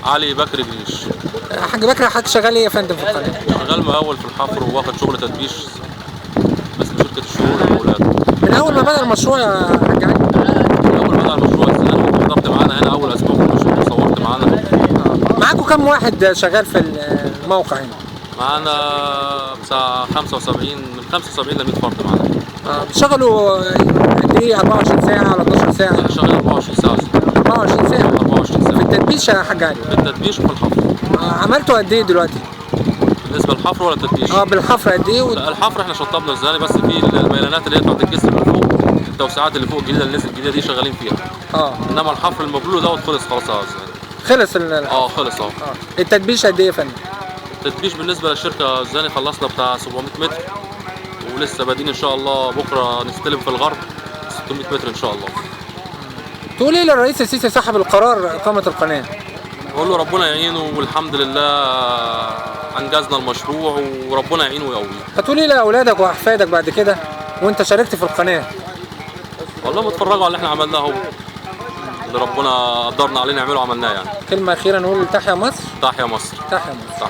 علي بكر جريش. حاج بكر، حضرتك شغال ايه يا فندم في القناه؟ شغال مقاول في الحفر وواخد شغل تدبيش بس في شركة الشهور والمولات. من اول ما بدأ المشروع يا حاج علي؟ من أول ما بدأ المشروع السنة وحضرت معانا هنا أول أسبوع في المشروع وصورت معانا. معاكم كم واحد شغال في الموقع هنا؟ معانا بتاع 75 من 75 ل 100 فرد معانا. بتشتغلوا قد ايه؟ 24 ساعة ولا 12 ساعة؟ أنا شغال 24 ساعة. 24 ساعة؟ 24 ساعة. في التدبيش يا حاج علي؟ في التدبيش وفي الحفر. عملتوا قد ايه دلوقتي؟ بالنسبة للحفر ولا التدبيش؟ بالحفر قد ايه؟ لا الحفر احنا شطبنا الزاني بس في الميلانات اللي هي بتاعت الجسر اللي فوق، التوسعات اللي فوق الجديدة اللي نزلت الجديدة دي شغالين فيها. انما الحفر المبلول دوت خلص خلاص يا زاني. خلص خلص التدبيش قد ايه يا فندم؟ التدبيش بالنسبة للشركة الزاني خلصنا بتاع 700 متر ولسه بادئين ان شاء الله بكرة نستلم في الغرب 600 متر ان شاء الله. تقول ايه للرئيس السيسي صاحب القرار اقامة القناة؟ بقول له ربنا يعينه والحمد لله انجزنا المشروع وربنا يعينه ويقويه. هتقول ايه لاولادك واحفادك بعد كده وانت شاركت في القناة؟ والله بتفرجوا على اللي احنا عملناه اهو، اللي ربنا قدرنا عليه نعمله عملناه يعني. كلمة أخيرة نقول تحيا مصر. تحيا مصر. تحيا مصر.